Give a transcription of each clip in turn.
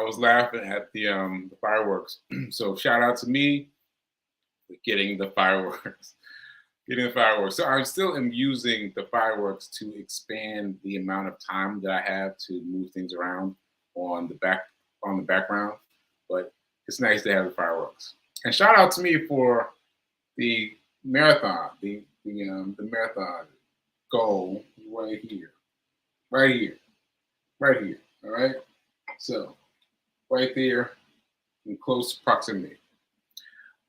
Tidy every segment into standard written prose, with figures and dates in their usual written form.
was laughing at the fireworks. So shout out to me for getting the fireworks. Getting the fireworks. So I still am using the fireworks to expand the amount of time that I have to move things around on the background. But it's nice to have the fireworks. And shout out to me for the marathon, the marathon goal right here, right here, right here. All right. So right there in close proximity.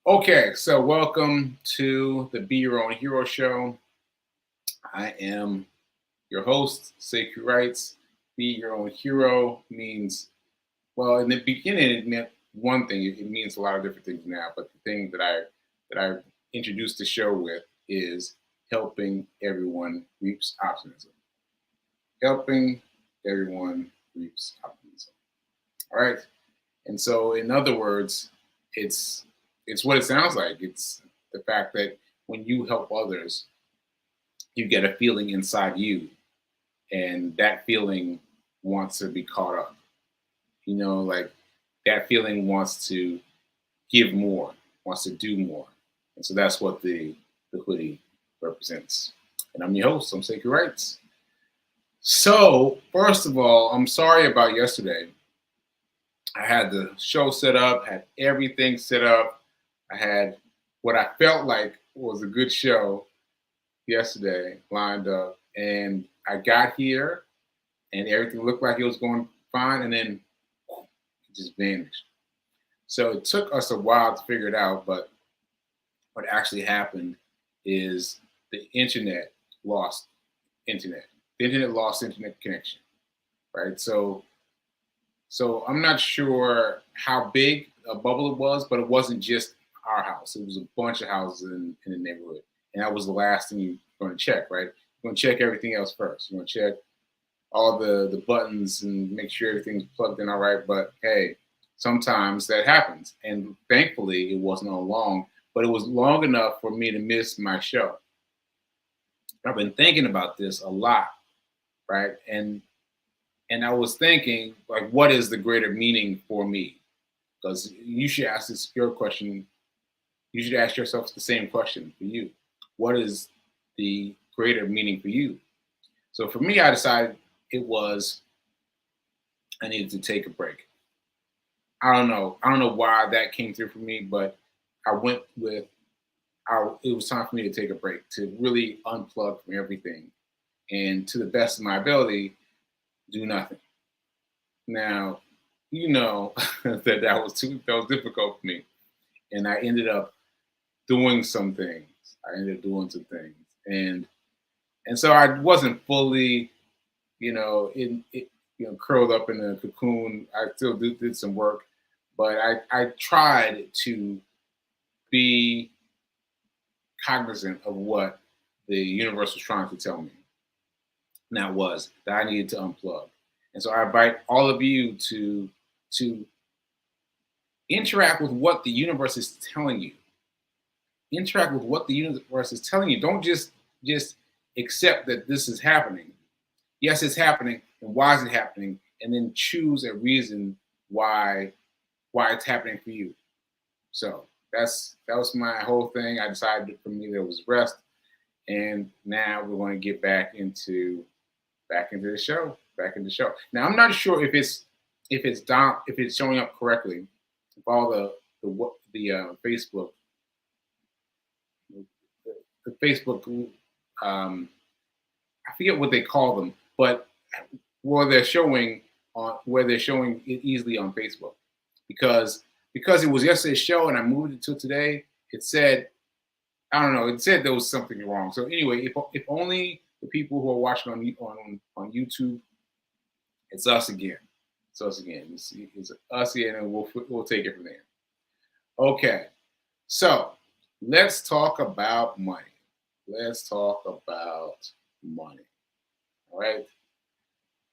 Okay, so welcome to the Be Your Own Hero show. I am your host, Sacred Rights. Be Your Own Hero means, well, in the beginning it meant one thing. It means a lot of different things now, but the thing that I introduced the show with is helping everyone reach optimism. Helping everyone reach optimism. All right. And so, in other words, it's what it sounds like. It's the fact that when you help others, you get a feeling inside you, and that feeling wants to be caught up. Like that feeling wants to give more, wants to do more. And so that's what the hoodie represents. And I'm your host, I'm Sacred Rights. So, first of all, I'm sorry about yesterday. I had the show set up, had everything set up. I had what I felt like was a good show yesterday lined up. And I got here and everything looked like it was going fine. And then it just vanished. So it took us a while to figure it out. But what actually happened is the internet lost internet. The internet lost internet connection, right? So I'm not sure how big a bubble it was, but it wasn't just our house. It was a bunch of houses in the neighborhood. And that was the last thing you're going to check, right? You're going to check everything else first. You're going to check all the buttons and make sure everything's plugged in all right. But hey, sometimes that happens. And thankfully, it wasn't all long, but it was long enough for me to miss my show. I've been thinking about this a lot, right? And I was thinking, like, what is the greater meaning for me? Because you should ask your question. You should ask yourself the same question for you. What is the greater meaning for you? So for me, I decided it was I needed to take a break. I don't know. I don't know why that came through for me, but I went with it was time for me to take a break, to really unplug from everything, and to the best of my ability, do nothing. Now, that was difficult for me, and I ended up doing some things. And so I wasn't fully, curled up in a cocoon. I still did some work, but I tried to be cognizant of what the universe was trying to tell me. And that was that I needed to unplug. And so I invite all of you to interact with what the universe is telling you. Interact with what the universe is telling you. Don't just accept that this is happening. Yes, it's happening, and why is it happening? And then choose a reason why it's happening for you. So that was my whole thing. I decided for me there was rest, and now we're going to get back into the show. Now I'm not sure if it's showing up correctly. If all the Facebook I forget what they call them, but where they're showing it easily on Facebook, because it was yesterday's show and I moved it to today. It said, I don't know. It said there was something wrong. So anyway, if only the people who are watching on YouTube, it's us again. It's us again. It's us again, and we'll take it from there. Okay, so let's talk about money. All right.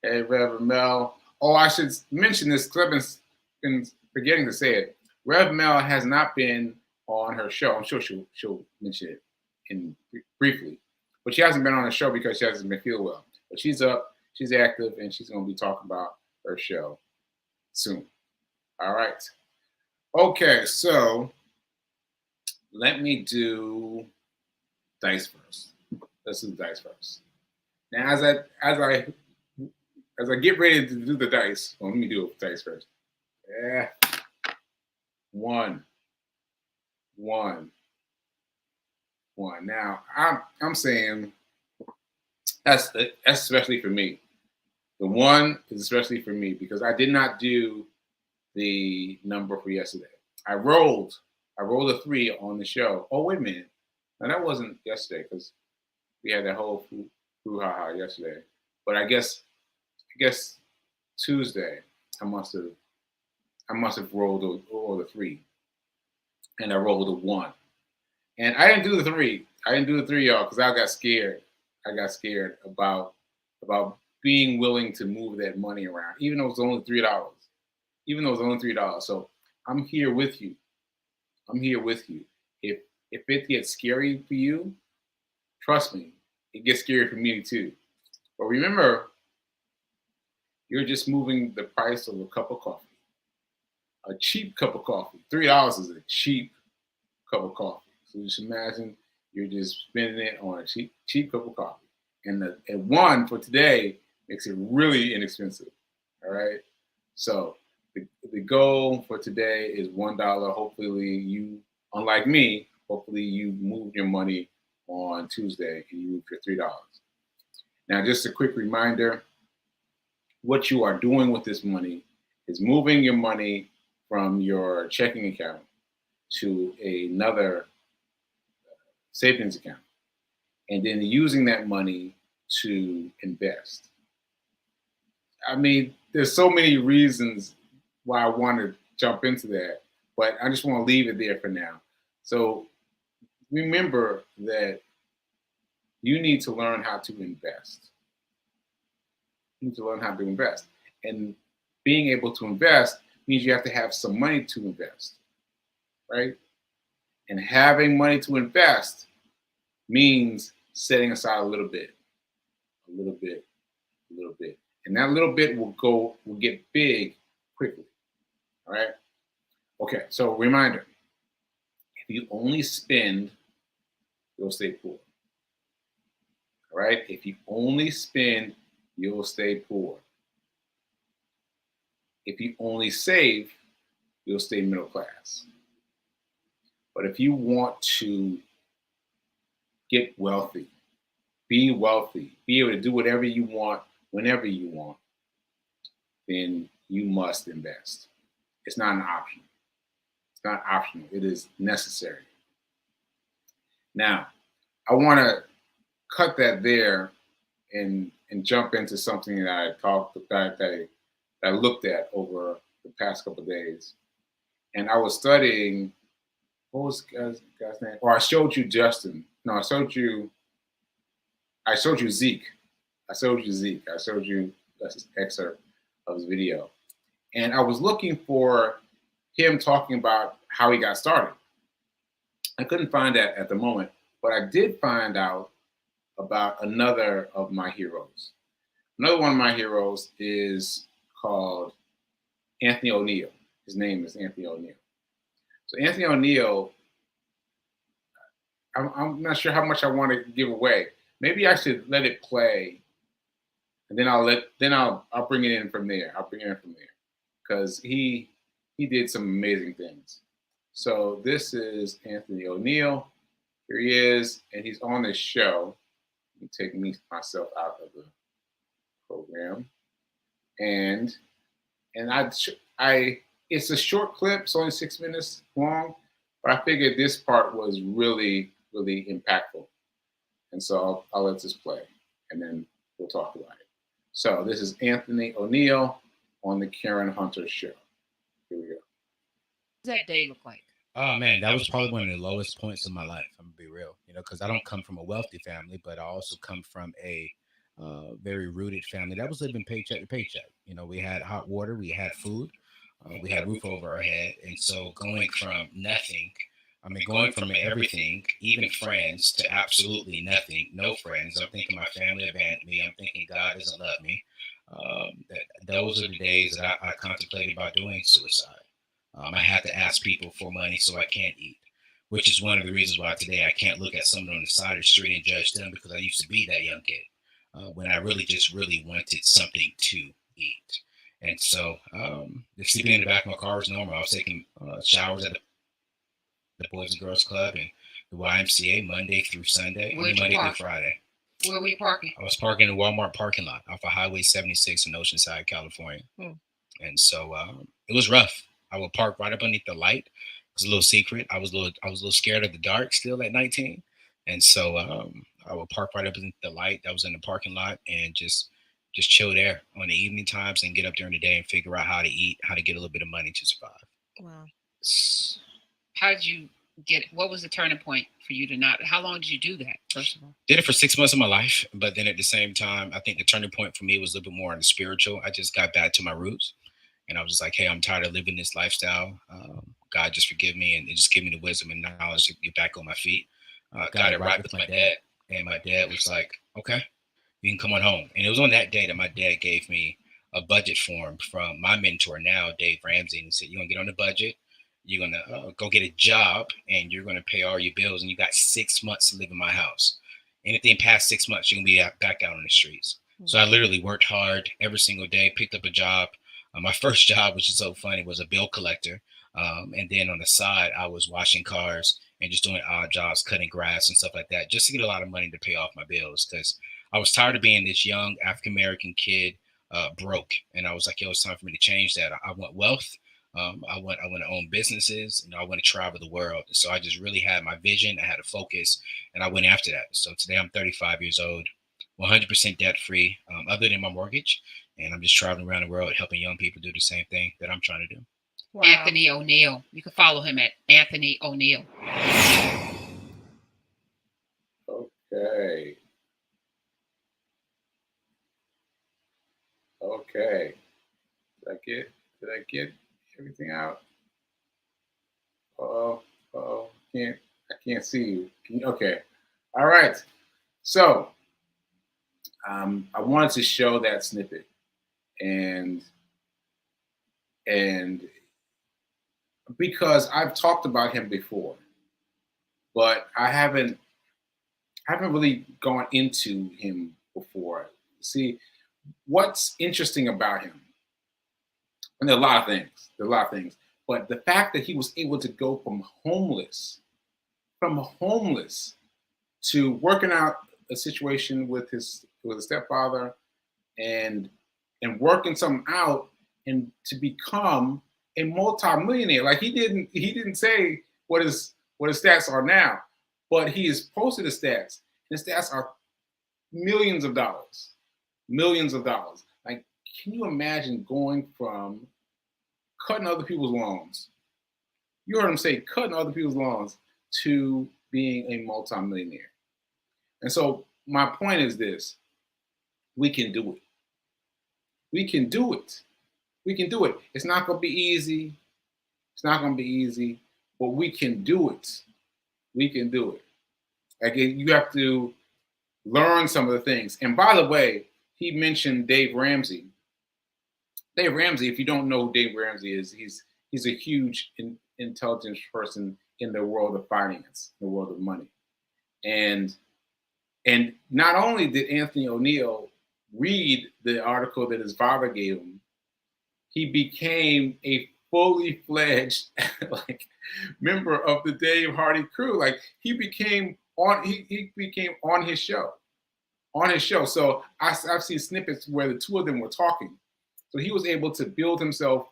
Hey, Reverend Mel. Oh, I should mention this because I've been forgetting to say it. Rev Mel has not been on her show. I'm sure she'll mention it briefly, but she hasn't been on the show because she hasn't been feeling well. But she's up, she's active, and she's going to be talking about her show soon. All right. Okay, so let me do dice first. Let's do dice first. Now, as I get ready to do the dice, well, let me do dice first. Yeah, one, one, one. Now, I'm saying that's especially for me. The one is especially for me because I did not do the number for yesterday. I rolled. I rolled a 3 on the show. Oh, wait a minute. Now that wasn't yesterday because we had that whole foo ha ha yesterday. But I guess Tuesday I must have rolled a 3 and I rolled a 1. And I didn't do the 3. I didn't do the 3, y'all, because I got scared. I got scared about being willing to move that money around, even though it's only $3. Even though it's only $3. So I'm here with you. I'm here with you. If it gets scary for you, trust me, it gets scary for me too. But remember, you're just moving the price of a cup of coffee. A cheap cup of coffee. $3 is a cheap cup of coffee. So just imagine you're just spending it on a cheap cup of coffee. And the one for today makes it really inexpensive. All right. So the goal for today is $1. Hopefully you, unlike me, hopefully you moved your money on Tuesday and you moved your $3. Now, just a quick reminder, what you are doing with this money is moving your money from your checking account to another savings account, and then using that money to invest. I mean, there's so many reasons why I want to jump into that, but I just want to leave it there for now. So remember that you need to learn how to invest. You need to learn how to invest. And being able to invest means you have to have some money to invest, right? And having money to invest means setting aside a little bit, a little bit, a little bit. And that little bit will get big quickly. All right. Okay. So reminder, if you only spend, you'll stay poor. All right. If you only spend, you'll stay poor. If you only save, you'll stay middle class. But if you want to get wealthy, be able to do whatever you want, whenever you want, then you must invest. It's not an option. It's not optional. It is necessary. Now, I want to cut that there and jump into something that I talked about that I looked at over the past couple of days. And I was studying, what was the guy's name? Or I showed you Justin. No, I showed you Zeke. I showed you this excerpt of his video. And I was looking for him talking about how he got started. I couldn't find that at the moment, but I did find out about another of my heroes. Another one of my heroes is called Anthony O'Neill. His name is Anthony O'Neill. So Anthony O'Neill, I'm not sure how much I want to give away. Maybe I should let it play, and then I'll bring it in from there. I'll bring it in from there because he did some amazing things. So this is Anthony O'Neill. Here he is, and he's on this show. Let me take myself out of the program, and I it's a short clip. It's only 6 minutes long, but I figured this part was really, really impactful, and so I'll let this play, and then we'll talk about it. So this is Anthony O'Neill on the Karen Hunter Show. Here we go. What does that day look like? Oh man, that was probably one of the lowest points of my life. I'm gonna be real, because I don't come from a wealthy family, but I also come from a very rooted family that was living paycheck to paycheck. We had hot water, we had food, we had a roof over our head, and so going from nothing, going from everything, even friends, to absolutely nothing, no friends. I'm thinking my family abandoned me. I'm thinking God doesn't love me. Those are the days that I contemplated about doing suicide. I have to ask people for money so I can't eat, which is one of the reasons why today I can't look at someone on the side of the street and judge them, because I used to be that young kid when I really wanted something to eat. And so the sleeping in the back of my car was normal. I was taking showers at the Boys and Girls Club and the YMCA Monday through Sunday, Monday through Friday. Where were you parking? I was parking in the Walmart parking lot off of Highway 76 in Oceanside, California. And so it was rough. I would park right up underneath the light. It was a little secret. I was a little scared of the dark still at 19. And so I would park right up underneath the light that was in the parking lot and just chill there on the evening times and get up during the day and figure out how to eat, how to get a little bit of money to survive. Wow. How did you get, what was the turning point for you to not, how long did you do that, first of all? Did it for 6 months of my life, but then at the same time, I think the turning point for me was a little bit more on the spiritual. I just got back to my roots, and I was just like, hey, I'm tired of living this lifestyle. God, just forgive me, and just give me the wisdom and knowledge to get back on my feet. Got it right with my dad, and my dad was like, okay, you can come on home. And it was on that day that my dad gave me a budget form from my mentor now, Dave Ramsey, and said, you're going to get on the budget. You're going to go get a job, and you're going to pay all your bills, and you got 6 months to live in my house. Anything past 6 months, you're going to be back out on the streets. Mm-hmm. So I literally worked hard every single day, picked up a job. My first job, which is so funny, was a bill collector. And then on the side, I was washing cars and just doing odd jobs, cutting grass and stuff like that, just to get a lot of money to pay off my bills, because I was tired of being this young African-American kid, broke. And I was like, yo, it's time for me to change that. I want wealth. I want to own businesses, and I want to travel the world. So I just really had my vision. I had a focus, and I went after that. So today I'm 35 years old, 100% debt free, other than my mortgage. And I'm just traveling around the world helping young people do the same thing that I'm trying to do. Wow. Anthony O'Neill. You can follow him at Anthony O'Neill. Okay. Did I get everything out? I can't see you. Okay. All right. So I wanted to show that snippet, and because I've talked about him before, but I haven't really gone into him before. See, what's interesting about him, and there are a lot of things, but the fact that he was able to go from homeless to working out a situation with his stepfather and working something out, and to become a multi-millionaire. Like he didn't say what his stats are now, but he has posted the stats. And the stats are millions of dollars. Like, can you imagine going from cutting other people's lawns? You heard him say cutting other people's lawns to being a multi-millionaire. And so my point is this: we can do it. We can do it. It's not going to be easy. But we can do it. Like, you have to learn some of the things. And by the way, he mentioned Dave Ramsey. Dave Ramsey, if you don't know who Dave Ramsey is, he's a huge intelligence person in the world of finance, in the world of money. And not only did Anthony O'Neill read the article that his father gave him, he became a fully fledged member of the Dave Hardy crew. Like, he became on his show. So I've seen snippets where the two of them were talking. So he was able to build himself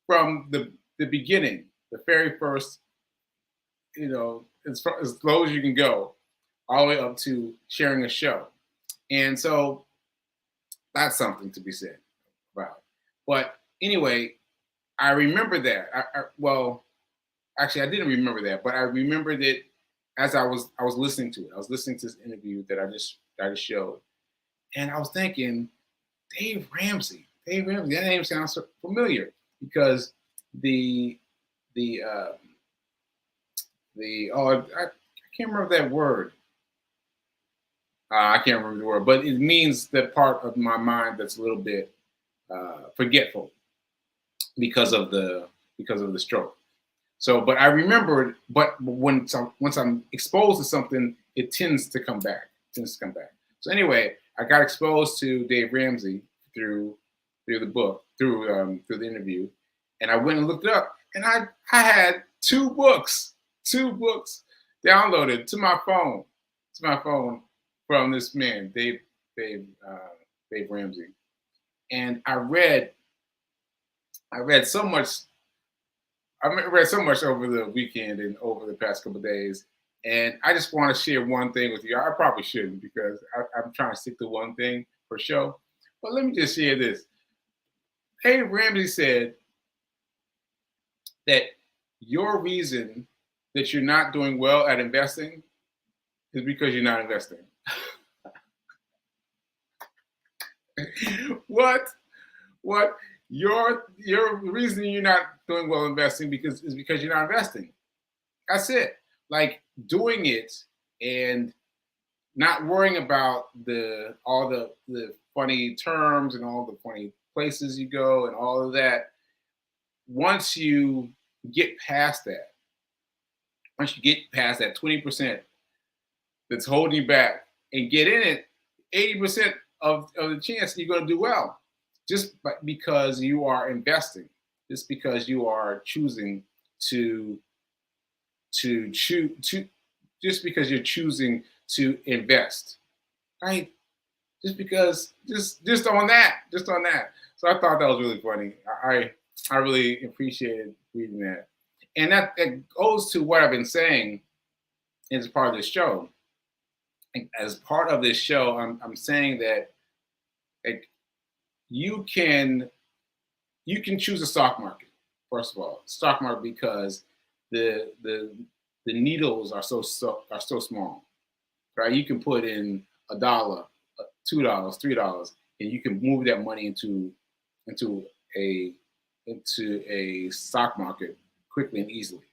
from the beginning, the very first, as low as you can go, all the way up to sharing a show. And so that's something to be said about. But anyway, I remember that. I didn't remember that, but I remembered it as I was listening to it. I was listening to this interview that I just showed, and I was thinking, Dave Ramsey. That name sounds so familiar, because I can't remember that word. I can't remember the word, but it means that part of my mind that's a little bit forgetful because of the because of the stroke. So, but I remembered, but once I'm exposed to something, it tends to come back. So anyway, I got exposed to Dave Ramsey through the book, through the interview, and I went and looked it up, and I had two books downloaded to my phone from this man, Dave Ramsey, and I read so much. I read so much over the weekend and over the past couple of days, and I just want to share one thing with you. I probably shouldn't because I'm trying to stick to one thing per show, but let me just share this. Dave Ramsey said that your reason that you're not doing well at investing is because you're not investing. What? Your reason you're not doing well investing is because you're not investing. That's it. Like doing it and not worrying about all the funny terms and all the funny places you go and all of that. Once you get past that, 20% that's holding you back and get in it, 80% of the chance you're going to do well. Just because you are investing, just because you are choosing just because you're choosing to invest, right? Just on that. So I thought that was really funny. I really appreciated reading that, and that goes to what I've been saying as part of this show. As part of this show, I'm saying that like you can choose a stock market. First of all, stock market because the needles are so small, right? You can put in $1, $2, $3, and you can move that money into a stock market quickly and easily,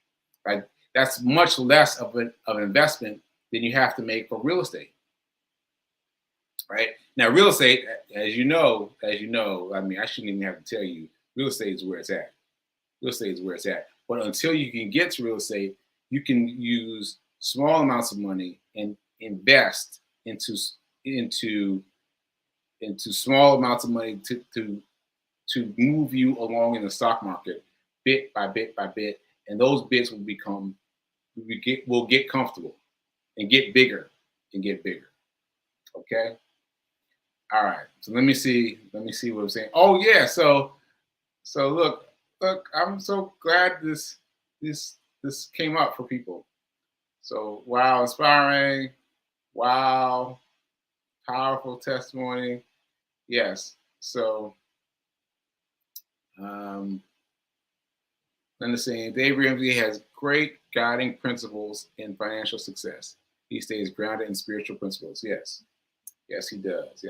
right? That's much less of an investment than you have to make for real estate, right? Now, real estate, as you know, I mean, I shouldn't even have to tell you, real estate is where it's at. But until you can get to real estate, you can use small amounts of money and invest into small amounts of money to move you along in the stock market bit by bit by bit, and those bits will get comfortable and get bigger. Okay. All right. So let me see what I'm saying. Oh yeah. So look. I'm so glad this came up for people. So wow, inspiring. Wow, powerful testimony. Yes. So understand Dave Ramsey has great guiding principles in financial success. He stays grounded in spiritual principles. Yes, he does.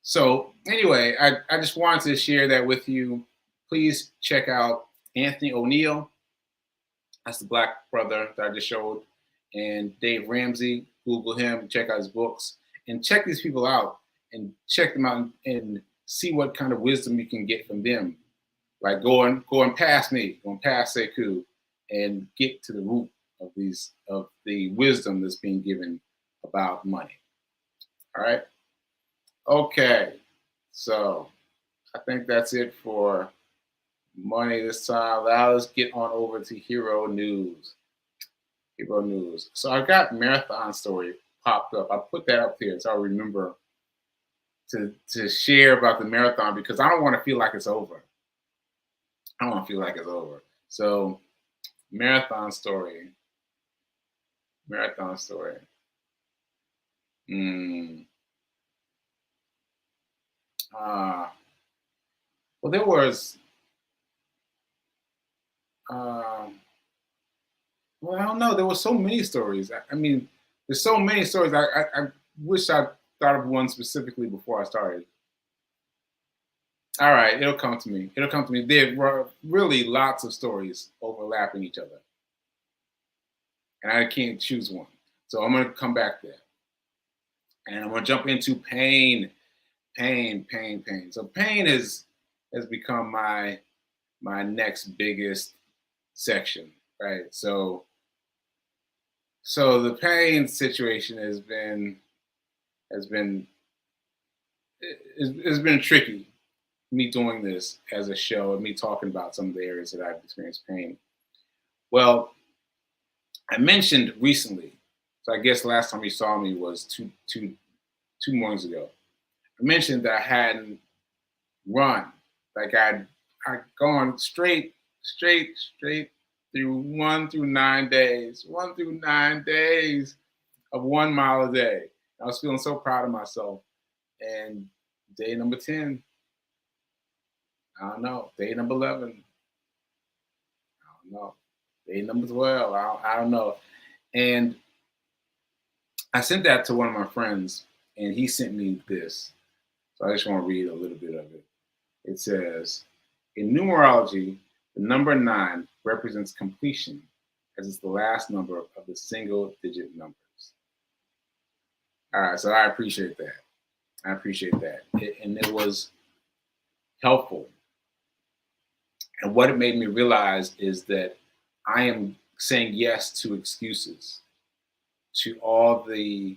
So anyway, I just wanted to share that with you. Please check out Anthony O'Neill. That's the black brother that I just showed. And Dave Ramsey. Google him, check out his books, and check these people out and check them out and see what kind of wisdom you can get from them. Like going past me, going past Sekou, and get to the root of the wisdom that's being given about money. All right. Okay. So I think that's it for money this time. Now let's get on over to Hero News. So I got Marathon Story popped up. I put that up here so I remember to share about the marathon because I don't want to feel like it's over. So Marathon Story. Well, there was well, I don't know. There were so many stories. I mean, there's so many stories. I wish I thought of one specifically before I started. All right, it'll come to me. There were really lots of stories overlapping each other. And I can't choose one. So I'm going to come back there. And I'm going to jump into pain. So pain has become my my next biggest section, right? So the pain situation has been it's been tricky, me doing this as a show and me talking about some of the areas that I've experienced pain. Well, I mentioned recently, so I guess last time you saw me was two mornings ago. I mentioned that I hadn't run, like I'd gone straight through 1 through 9 days, 1 through 9 days of 1 mile a day. I was feeling so proud of myself. And day number 10, I don't know. Day number 11, I don't know. Day number 12, I don't know. And I sent that to one of my friends, and he sent me this. So I just want to read a little bit of it. It says, in numerology, the number 9 represents completion, as it's the last number of the single digit numbers. All right, so I appreciate that. I appreciate that. And it was helpful. And what it made me realize is that I am saying yes to excuses, to all the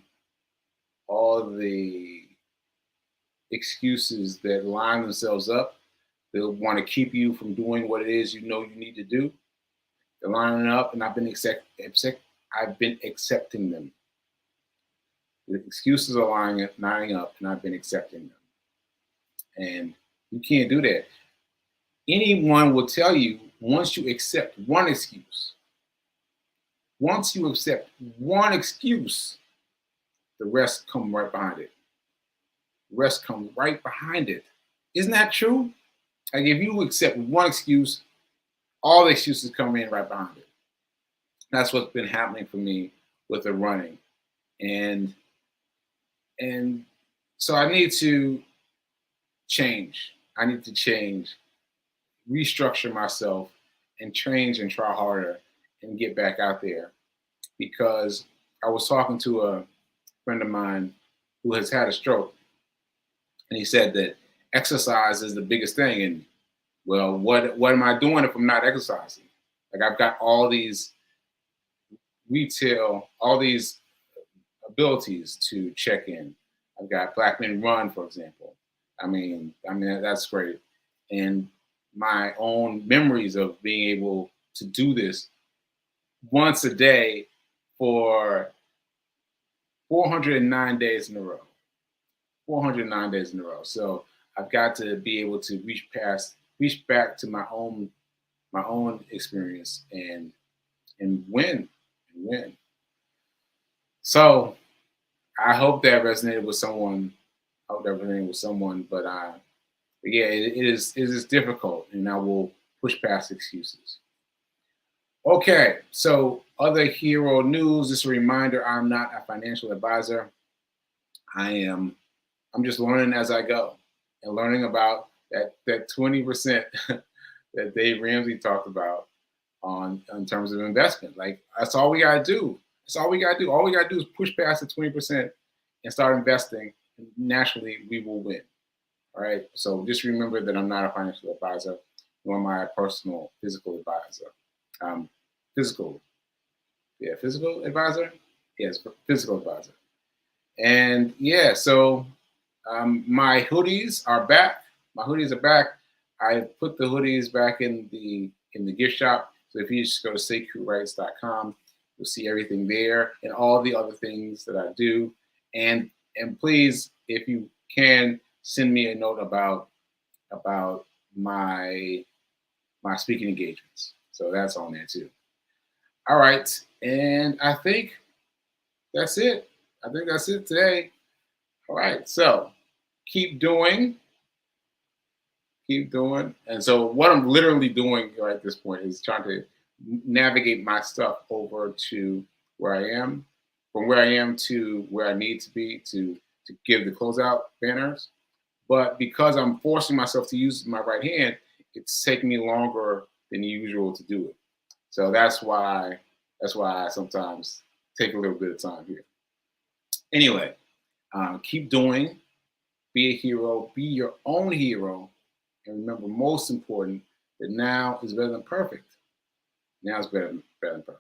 excuses that line themselves up. They'll want to keep you from doing what it is you know you need to do. They're lining up, and I've been accepting them. The excuses are lining up, and I've been accepting them. And you can't do that. Anyone will tell you, once you accept one excuse, the rest come right behind it. The rest come right behind it. Isn't that true? Like if you accept one excuse, all the excuses come in right behind it. That's what's been happening for me with the running. And so I need to change. I need to change, restructure myself, and change and try harder and get back out there. Because I was talking to a friend of mine who has had a stroke, and he said that exercise is the biggest thing. And well, what am I doing if I'm not exercising? Like I've got all these abilities to check in. I've got Black Men Run, for example. I mean that's great. And my own memories of being able to do this once a day for 409 days in a row. 409 days in a row. So I've got to be able to reach back to my own experience and win. So I hope that resonated with someone. But yeah, it is difficult, and I will push past excuses. Okay, so other hero news. Just a reminder: I'm not a financial advisor. I'm just learning as I go, and learning about that 20% that Dave Ramsey talked about in terms of investment. Like that's all we gotta do. That's all we gotta do. All we gotta do is push past the 20% and start investing. And naturally, we will win. All right. So just remember that I'm not a financial advisor, nor am I a personal physical advisor. Physical advisor. Yes, physical advisor. And yeah, so my hoodies are back. I put the hoodies back in the gift shop. So if you just go to sacredrights.com, you'll see everything there and all the other things that I do. And please, if you can, send me a note about my speaking engagements. So that's on there too. All right, and I think that's it. Today. All right, so keep doing. And so what I'm literally doing right at this point is trying to navigate my stuff over to where I am, from where I am to where I need to be to give the closeout banners. But because I'm forcing myself to use my right hand, it's taking me longer than usual to do it. So that's why I sometimes take a little bit of time here. Anyway, keep doing. Be a hero. Be your own hero. And remember, most important, that now is better than perfect. Now it's better than perfect.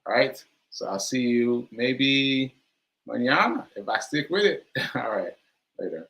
All right. So I'll see you maybe mañana if I stick with it. All right. Later.